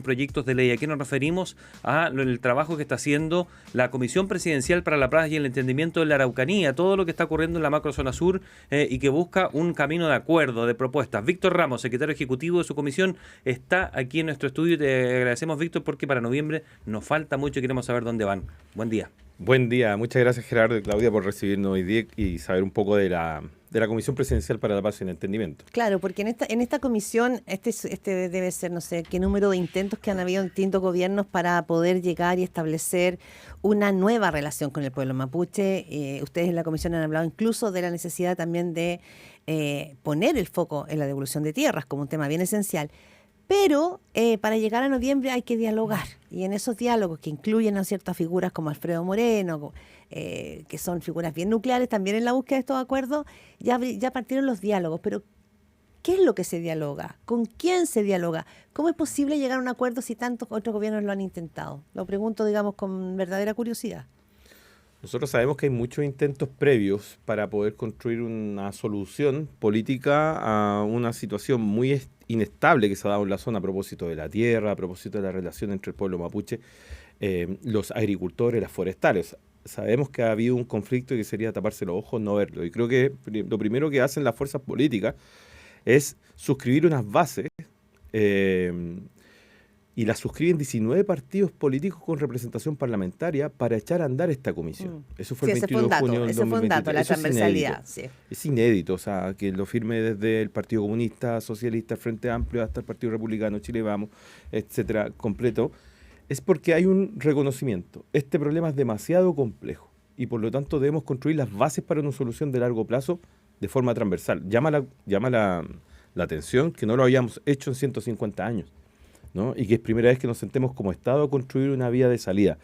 proyectos de ley. ¿A qué nos referimos? El trabajo que está haciendo la Comisión Presidencial para la Paz y el Entendimiento de la Araucanía, todo lo que está ocurriendo en la macrozona sur y que busca un camino de acuerdo, de propuestas. Víctor Ramos, secretario ejecutivo de su comisión, está aquí en nuestro estudio y te agradecemos, Víctor, porque para noviembre nos falta mucho y queremos saber dónde van. Buen día. Buen día, muchas gracias Gerardo y Claudia por recibirnos hoy día y saber un poco de la Comisión Presidencial para la Paz y el Entendimiento. Claro, porque en esta comisión, este debe ser, no sé, qué número de intentos que han habido en distintos gobiernos para poder llegar y establecer una nueva relación con el pueblo mapuche. Ustedes en la comisión han hablado incluso de la necesidad también de poner el foco en la devolución de tierras como un tema bien esencial. Pero para llegar a noviembre hay que dialogar, y en esos diálogos que incluyen a ciertas figuras como Alfredo Moreno, que son figuras bien nucleares también en la búsqueda de estos acuerdos, ya partieron los diálogos. Pero ¿qué es lo que se dialoga? ¿Con quién se dialoga? ¿Cómo es posible llegar a un acuerdo si tantos otros gobiernos lo han intentado? Lo pregunto, digamos, con verdadera curiosidad. Nosotros sabemos que hay muchos intentos previos para poder construir una solución política a una situación muy inestable que se ha dado en la zona a propósito de la tierra, a propósito de la relación entre el pueblo mapuche, los agricultores, las forestales. Sabemos que ha habido un conflicto y que sería taparse los ojos, no verlo. Y creo que lo primero que hacen las fuerzas políticas es suscribir unas bases y las suscriben 19 partidos políticos con representación parlamentaria para echar a andar esta comisión. Eso fue el 22 de junio del 2023. Ese fue un dato, la transversalidad. Sí. Es inédito, o sea, que lo firme desde el Partido Comunista, Socialista, el Frente Amplio, hasta el Partido Republicano, Chile Vamos, etcétera, completo. Es porque hay un reconocimiento. Este problema es demasiado complejo y por lo tanto debemos construir las bases para una solución de largo plazo de forma transversal. Llama la atención que no lo habíamos hecho en 150 años. ¿No? Y que es primera vez que nos sentemos como Estado a construir una vía de salida.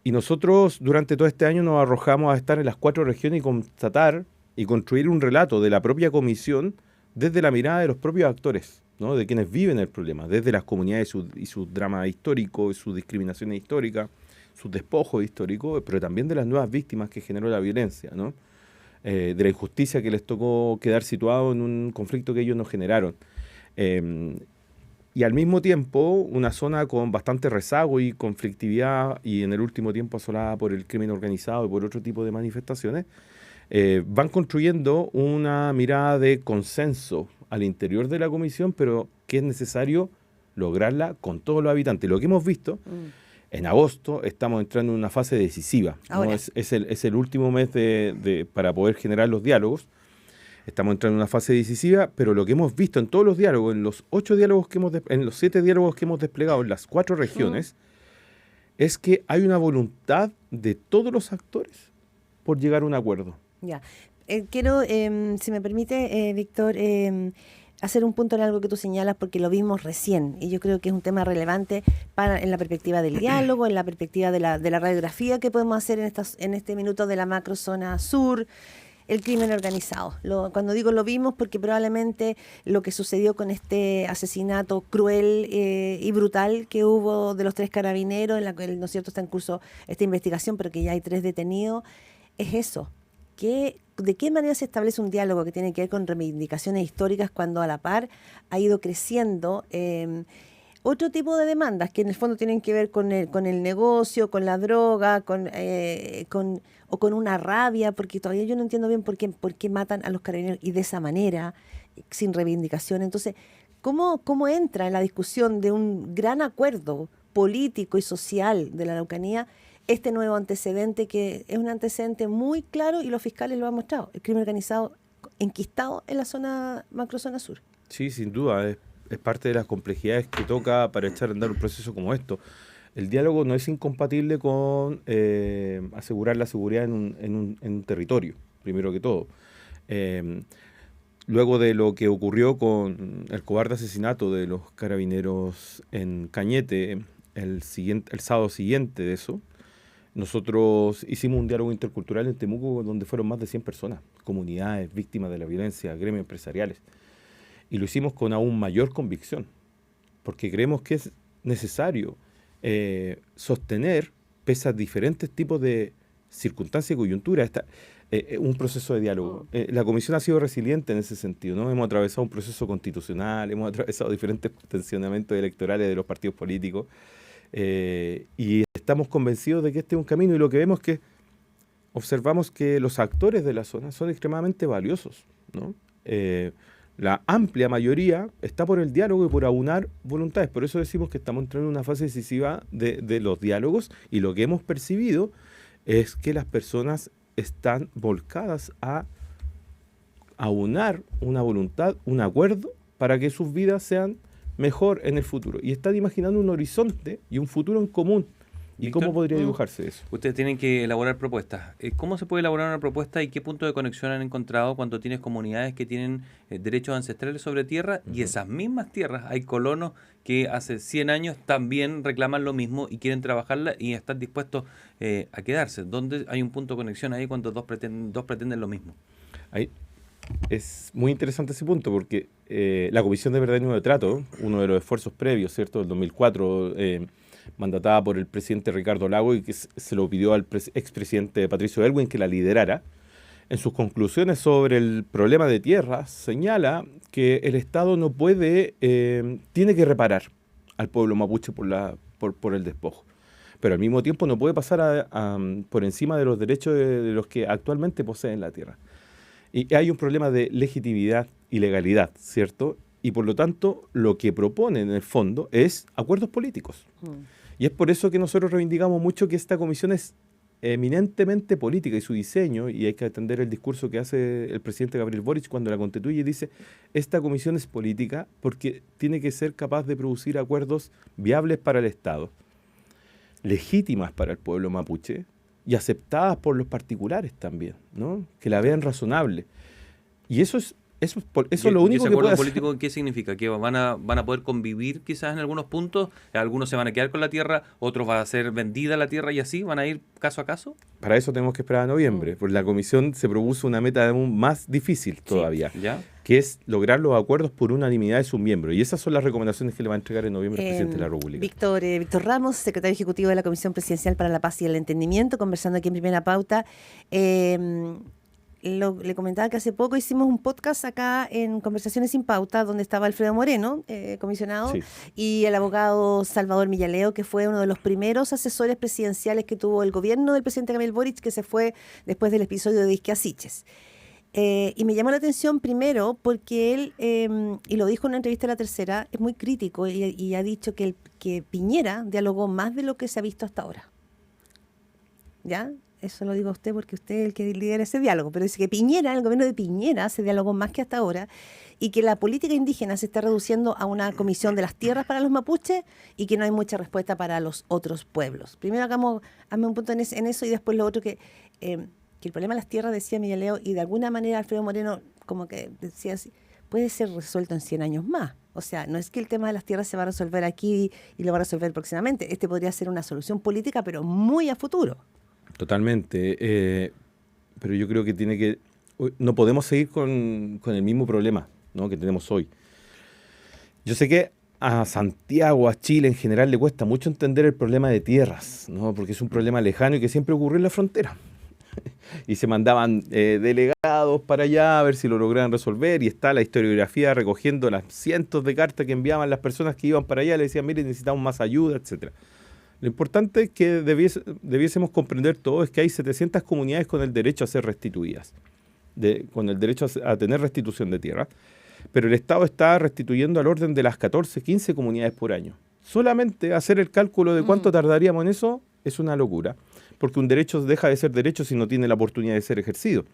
Y nosotros durante todo este año nos arrojamos a estar en las 4 regiones y constatar y construir un relato de la propia comisión desde la mirada de los propios actores, ¿no? De quienes viven el problema, desde las comunidades y sus dramas históricos, sus discriminaciones históricas, sus despojos históricos, pero también de las nuevas víctimas que generó la violencia, ¿no? De la injusticia que les tocó quedar situado en un conflicto que ellos no generaron. Y al mismo tiempo, una zona con bastante rezago y conflictividad y en el último tiempo asolada por el crimen organizado y por otro tipo de manifestaciones, van construyendo una mirada de consenso al interior de la comisión, pero que es necesario lograrla con todos los habitantes. Lo que hemos visto, en agosto estamos entrando en una fase decisiva, ¿no? Es el último mes para poder generar los diálogos. Estamos entrando en una fase decisiva, pero lo que hemos visto en todos los diálogos, en los 7 diálogos que hemos desplegado en las 4 regiones, es que hay una voluntad de todos los actores por llegar a un acuerdo. Ya. Quiero, si me permite, Víctor, hacer un punto en algo que tú señalas, porque lo vimos recién, y yo creo que es un tema relevante en la perspectiva del diálogo, en la perspectiva de la radiografía que podemos hacer en este minuto de la macrozona sur. El crimen organizado. Cuando digo lo vimos, porque probablemente lo que sucedió con este asesinato cruel y brutal que hubo de los 3 carabineros, en la que, ¿no es cierto?, está en curso esta investigación, pero que ya hay 3 detenidos, es eso. ¿De qué manera se establece un diálogo que tiene que ver con reivindicaciones históricas cuando a la par ha ido creciendo otro tipo de demandas que en el fondo tienen que ver con el negocio, con la droga, con una rabia, porque todavía yo no entiendo bien por qué matan a los carabineros y de esa manera, sin reivindicación? Entonces, ¿cómo entra en la discusión de un gran acuerdo político y social de la Araucanía este nuevo antecedente, que es un antecedente muy claro y los fiscales lo han mostrado, el crimen organizado enquistado en la macrozona sur? Sí, sin duda, es parte de las complejidades que toca para echar a andar un proceso como esto. El diálogo no es incompatible con asegurar la seguridad en un territorio, primero que todo. Luego de lo que ocurrió con el cobarde asesinato de los carabineros en Cañete, el sábado siguiente de eso, nosotros hicimos un diálogo intercultural en Temuco donde fueron más de 100 personas, comunidades, víctimas de la violencia, gremios empresariales. Y lo hicimos con aún mayor convicción, porque creemos que es necesario sostener, pese a diferentes tipos de circunstancias y coyunturas. un proceso de diálogo. La comisión ha sido resiliente en ese sentido, ¿no? Hemos atravesado un proceso constitucional, hemos atravesado diferentes tensionamientos electorales de los partidos políticos, y estamos convencidos de que este es un camino, y lo que vemos es que observamos que los actores de la zona son extremadamente valiosos, ¿no? La amplia mayoría está por el diálogo y por aunar voluntades. Por eso decimos que estamos entrando en una fase decisiva de los diálogos, y lo que hemos percibido es que las personas están volcadas a aunar una voluntad, un acuerdo, para que sus vidas sean mejor en el futuro. Y están imaginando un horizonte y un futuro en común. ¿Y Víctor, cómo podría dibujarse eso? Ustedes tienen que elaborar propuestas. ¿Cómo se puede elaborar una propuesta y qué punto de conexión han encontrado cuando tienes comunidades que tienen derechos ancestrales sobre tierra, y esas mismas tierras hay colonos que hace 100 años también reclaman lo mismo y quieren trabajarla y están dispuestos a quedarse? ¿Dónde hay un punto de conexión ahí cuando dos pretenden lo mismo? Ahí es muy interesante ese punto, porque la Comisión de Verdad y Nuevo Trato, uno de los esfuerzos previos, ¿cierto?, del 2004, mandatada por el presidente Ricardo Lagos, y que se lo pidió al expresidente Patricio Aylwin que la liderara, en sus conclusiones sobre el problema de tierras señala que el Estado no puede, tiene que reparar al pueblo mapuche por el despojo, pero al mismo tiempo no puede pasar por encima de los derechos de los que actualmente poseen la tierra. Y hay un problema de legitimidad y legalidad, ¿cierto? Y por lo tanto, lo que proponen en el fondo es acuerdos políticos. Y es por eso que nosotros reivindicamos mucho que esta comisión es eminentemente política, y su diseño, y hay que atender el discurso que hace el presidente Gabriel Boric cuando la constituye, y dice, esta comisión es política porque tiene que ser capaz de producir acuerdos viables para el Estado, legítimas para el pueblo mapuche y aceptadas por los particulares también, ¿no? Que la vean razonable. Y eso es lo único que puede hacer. Político, ¿qué significa? ¿Que van a poder convivir quizás en algunos puntos? ¿Algunos se van a quedar con la tierra? ¿Otros va a ser vendida la tierra y así? ¿Van a ir caso a caso? Para eso tenemos que esperar a noviembre, porque la comisión se propuso una meta aún más difícil todavía, ¿ya? Que es lograr los acuerdos por unanimidad de sus miembros. Y esas son las recomendaciones que le va a entregar en noviembre el presidente de la República. Víctor Ramos, secretario ejecutivo de la Comisión Presidencial para la Paz y el Entendimiento, conversando aquí en Primera Pauta. Le comentaba que hace poco hicimos un podcast acá en Conversaciones sin Pauta, donde estaba Alfredo Moreno, comisionado, sí, y el abogado Salvador Millaleo, que fue uno de los primeros asesores presidenciales que tuvo el gobierno del presidente Gabriel Boric, que se fue después del episodio de Disque Asiches. Y me llamó la atención primero porque él, y lo dijo en una entrevista a La Tercera, es muy crítico y ha dicho que Piñera dialogó más de lo que se ha visto hasta ahora. ¿Ya? Eso lo digo a usted porque usted es el que lidera ese diálogo, pero dice que el gobierno de Piñera se dialogó más que hasta ahora, y que la política indígena se está reduciendo a una comisión de las tierras para los mapuches y que no hay mucha respuesta para los otros pueblos. Primero hazme un punto en eso, y después lo otro que el problema de las tierras, decía Millaleo, y de alguna manera Alfredo Moreno como que decía así, puede ser resuelto en 100 años más. O sea, no es que el tema de las tierras se va a resolver aquí y lo va a resolver próximamente. Este podría ser una solución política, pero muy a futuro. Totalmente, pero yo creo que no podemos seguir con el mismo problema, ¿no?, que tenemos hoy. Yo sé que a Santiago, a Chile en general, le cuesta mucho entender el problema de tierras, ¿no?, porque es un problema lejano y que siempre ocurrió en la frontera. Y se mandaban delegados para allá a ver si lo lograban resolver, y está la historiografía recogiendo las cientos de cartas que enviaban las personas que iban para allá, le decían, mire, necesitamos más ayuda, etcétera. Lo importante que debiésemos comprender todo es que hay 700 comunidades con el derecho a ser restituidas, con el derecho a tener restitución de tierra, pero el Estado está restituyendo al orden de las 14, 15 comunidades por año. Solamente hacer el cálculo de cuánto tardaríamos en eso es una locura, porque un derecho deja de ser derecho si no tiene la oportunidad de ser ejercido.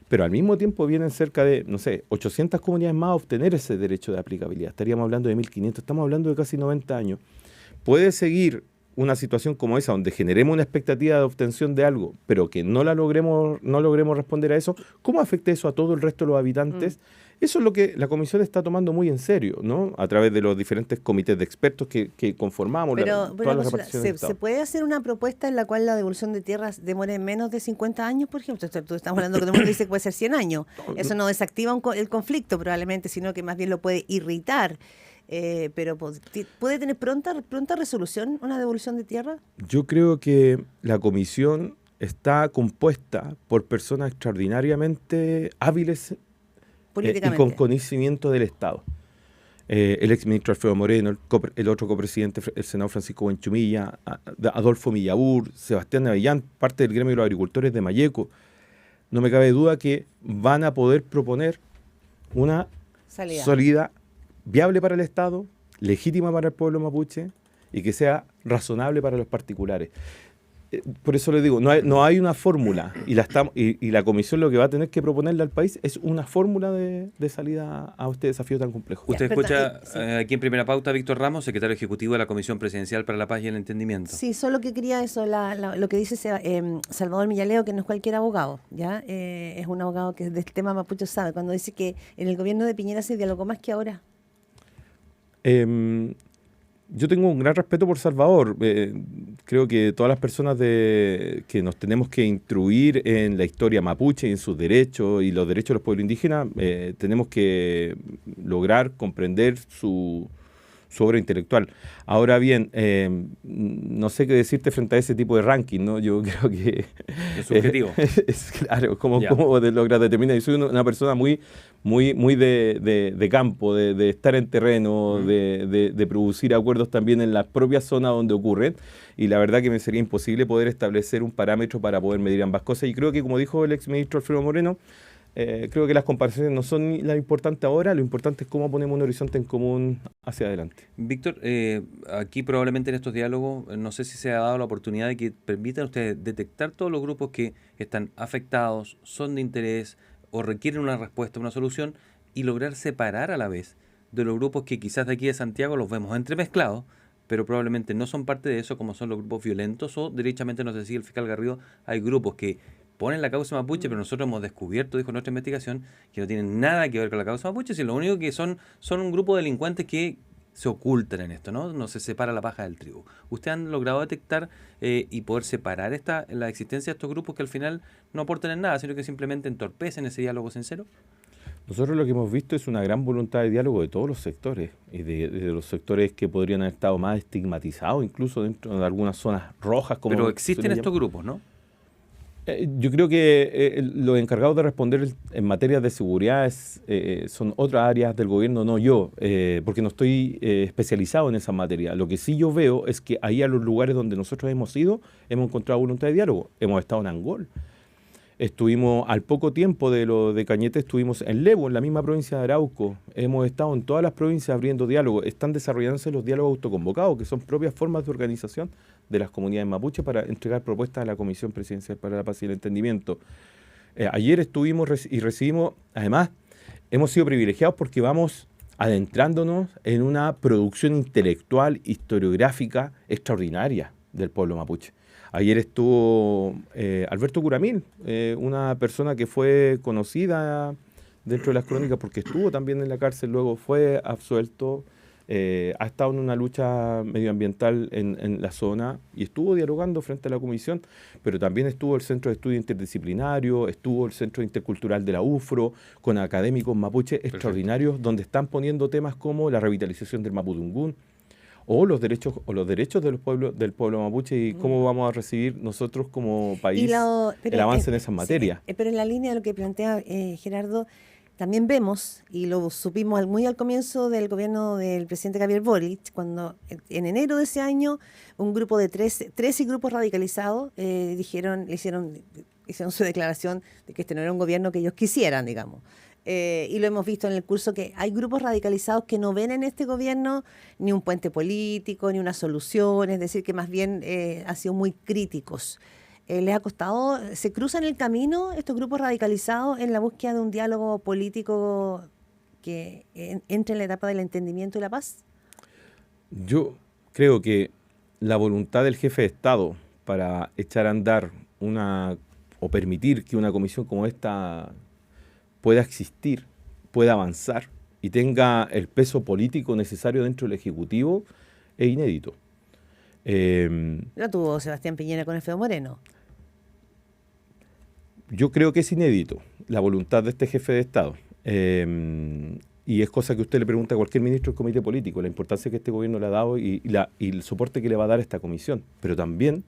Pero al mismo tiempo vienen cerca de, 800 comunidades más a obtener ese derecho de aplicabilidad. Estaríamos hablando de 1.500, estamos hablando de casi 90 años. Puede seguir una situación como esa, donde generemos una expectativa de obtención de algo, pero que no logremos responder a eso. ¿Cómo afecta eso a todo el resto de los habitantes? Eso es lo que la Comisión está tomando muy en serio, ¿no?, a través de los diferentes comités de expertos que conformamos. Pero ¿se puede hacer una propuesta en la cual la devolución de tierras demore menos de 50 años, por ejemplo? Estamos hablando que todo el mundo dice que puede ser 100 años. Eso no desactiva el conflicto probablemente, sino que más bien lo puede irritar. Pero ¿puede tener pronta resolución una devolución de tierra? Yo creo que la Comisión está compuesta por personas extraordinariamente hábiles y con Políticamente. conocimiento del Estado. El exministro Alfredo Moreno, el otro copresidente, el senador Francisco Buenchumilla, Adolfo Millabur, Sebastián Avellán, parte del gremio de los agricultores de Malleco. No me cabe duda que van a poder proponer una Salida. sólida, viable para el Estado, legítima para el pueblo mapuche y que sea razonable para los particulares. Por eso le digo, no hay una fórmula y la comisión lo que va a tener que proponerle al país es una fórmula de salida a este desafío tan complejo. Usted Ya, escucha sí. aquí en Primera Pauta a Víctor Ramos, secretario ejecutivo de la Comisión Presidencial para la Paz y el Entendimiento. Sí, solo que quería eso, lo que dice Salvador Millaleo, que no es cualquier abogado, ¿ya? Es un abogado que del tema mapuche sabe, cuando dice que en el gobierno de Piñera se dialogó más que ahora. Yo tengo un gran respeto por Salvador. Creo que todas las personas que nos tenemos que instruir en la historia mapuche y en sus derechos y los derechos de los pueblos indígenas, tenemos que lograr comprender su obra intelectual. Ahora bien, no sé qué decirte frente a ese tipo de ranking, ¿no? Yo creo que Es subjetivo. es claro, cómo Ya. logras determinar. Yo soy una persona muy de campo, de estar en terreno, de producir acuerdos también en la propia zona donde ocurren, y la verdad que me sería imposible poder establecer un parámetro para poder medir ambas cosas. Y creo que, como dijo el exministro Alfredo Moreno, creo que las comparaciones no son lo importante ahora, lo importante es cómo ponemos un horizonte en común hacia adelante. Víctor, aquí probablemente en estos diálogos, no sé si se ha dado la oportunidad de que permitan ustedes detectar todos los grupos que están afectados, son de interés o requieren una respuesta, una solución, y lograr separar a la vez de los grupos que quizás de aquí de Santiago los vemos entremezclados, pero probablemente no son parte de eso, como son los grupos violentos o derechamente, nos decía el fiscal Garrido, hay grupos que ponen la causa mapuche, pero nosotros hemos descubierto, dijo nuestra investigación, que no tienen nada que ver con la causa mapuche, sino lo único que son un grupo de delincuentes que se ocultan en esto, ¿no? No se separa la paja del trigo. ¿Ustedes han logrado detectar y poder separar la existencia de estos grupos que al final no aportan en nada, sino que simplemente entorpecen ese diálogo sincero? Nosotros lo que hemos visto es una gran voluntad de diálogo de todos los sectores, y de los sectores que podrían haber estado más estigmatizados, incluso dentro de algunas zonas rojas. Pero existen estos grupos, ¿no? Yo creo que los encargados de responder en materia de seguridad son otras áreas del gobierno, no yo, porque no estoy especializado en esa materia. Lo que sí yo veo es que ahí a los lugares donde nosotros hemos ido, hemos encontrado voluntad de diálogo. Hemos estado en Angol. Estuvimos al poco tiempo de Cañete, estuvimos en Levo, en la misma provincia de Arauco. Hemos estado en todas las provincias abriendo diálogos. Están desarrollándose los diálogos autoconvocados, que son propias formas de organización de las comunidades mapuche para entregar propuestas a la Comisión Presidencial para la Paz y el Entendimiento. Ayer estuvimos y recibimos, además, hemos sido privilegiados porque vamos adentrándonos en una producción intelectual, historiográfica extraordinaria del pueblo mapuche. Ayer estuvo Alberto Curamil, una persona que fue conocida dentro de las crónicas porque estuvo también en la cárcel, luego fue absuelto, ha estado en una lucha medioambiental en la zona y estuvo dialogando frente a la comisión, pero también estuvo el Centro de Estudio Interdisciplinario, estuvo el Centro Intercultural de la UFRO, con académicos mapuches extraordinarios, donde están poniendo temas como la revitalización del Mapudungún, o los derechos del pueblo mapuche, y cómo vamos a recibir nosotros como país el avance en esas materias. Sí, pero en la línea de lo que plantea Gerardo, también vemos, y lo supimos muy al comienzo del gobierno del presidente Gabriel Boric, cuando en enero de ese año un grupo de 13 grupos radicalizados hicieron su declaración de que este no era un gobierno que ellos quisieran, digamos. Y lo hemos visto en el curso, que hay grupos radicalizados que no ven en este gobierno ni un puente político, ni una solución, es decir, que más bien han sido muy críticos. ¿Les ha costado, se cruzan el camino estos grupos radicalizados en la búsqueda de un diálogo político que entre en la etapa del entendimiento y la paz? Yo creo que la voluntad del jefe de Estado para echar a andar o permitir que una comisión como esta pueda existir, pueda avanzar y tenga el peso político necesario dentro del Ejecutivo es inédito. Lo tuvo Sebastián Piñera con Alfredo Moreno. Yo creo que es inédito la voluntad de este jefe de Estado. Y es cosa que usted le pregunta a cualquier ministro del comité político, la importancia que este gobierno le ha dado y el soporte que le va a dar a esta comisión. Pero también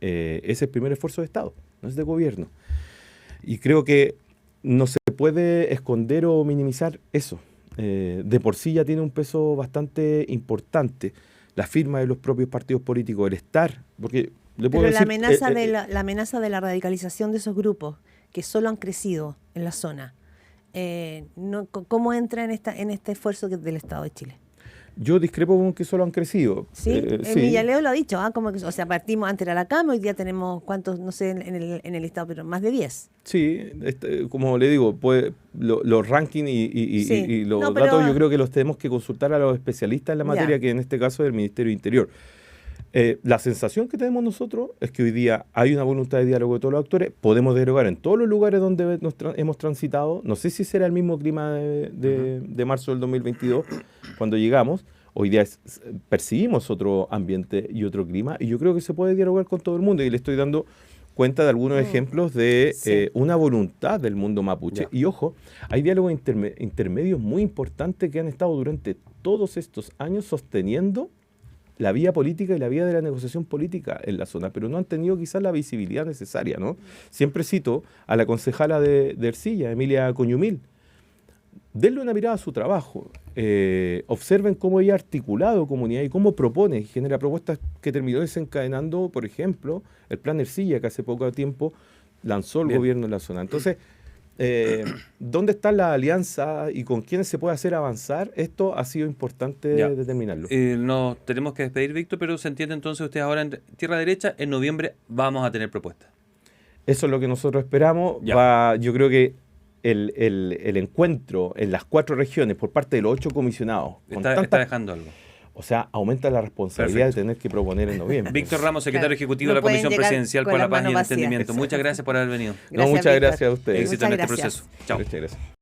es el primer esfuerzo de Estado. no es de gobierno. Y creo que no se puede esconder o minimizar eso. De por sí ya tiene un peso bastante importante la firma de los propios partidos políticos, el estar, porque le puedo Pero decir... la amenaza de la radicalización de esos grupos que solo han crecido en la zona, ¿cómo entra en este esfuerzo del Estado de Chile? Yo discrepo con que solo han crecido. Sí, Villaleo lo ha dicho, como que, o sea, partimos antes era la cama, hoy día tenemos, ¿cuántos? No sé, en el Estado, pero más de 10. Sí, como le digo, los rankings y los No, pero- datos yo creo que los tenemos que consultar a los especialistas en la materia, Ya. que en este caso es el Ministerio de Interior. La sensación que tenemos nosotros es que hoy día hay una voluntad de diálogo de todos los actores, podemos dialogar en todos los lugares donde hemos transitado, no sé si será el mismo clima de marzo del 2022, cuando llegamos, hoy día percibimos otro ambiente y otro clima, y yo creo que se puede dialogar con todo el mundo, y le estoy dando cuenta de algunos ejemplos de Sí. una voluntad del mundo mapuche. Ya. Y ojo, hay diálogos intermedios muy importantes que han estado durante todos estos años sosteniendo la vía política y la vía de la negociación política en la zona, pero no han tenido quizás la visibilidad necesaria, ¿no? Siempre cito a la concejala de Ercilla, Emilia Coñumil. Denle una mirada a su trabajo, observen cómo ella ha articulado comunidad y cómo propone y genera propuestas que terminó desencadenando, por ejemplo, el Plan Ercilla, que hace poco tiempo lanzó el Bien. gobierno en la zona. Entonces, ¿dónde está la alianza y con quiénes se puede hacer avanzar? Esto ha sido importante Ya. determinarlo. Nos tenemos que despedir, Víctor, pero se entiende entonces usted ahora en Tierra Derecha, en noviembre vamos a tener propuestas. Eso es lo que nosotros esperamos. Ya. Yo creo que el encuentro en las 4 regiones por parte de los 8 comisionados, con Está dejando algo. o sea, aumenta la responsabilidad de tener que proponer en noviembre. Víctor Ramos, secretario Claro. ejecutivo No de la pueden Comisión llegar Presidencial con por la las Paz y el manos vacías. Entendimiento. Muchas gracias por haber venido. No, muchas Víctor. gracias a ustedes. Éxito en Muchas este gracias. proceso. Chao. Muchas gracias.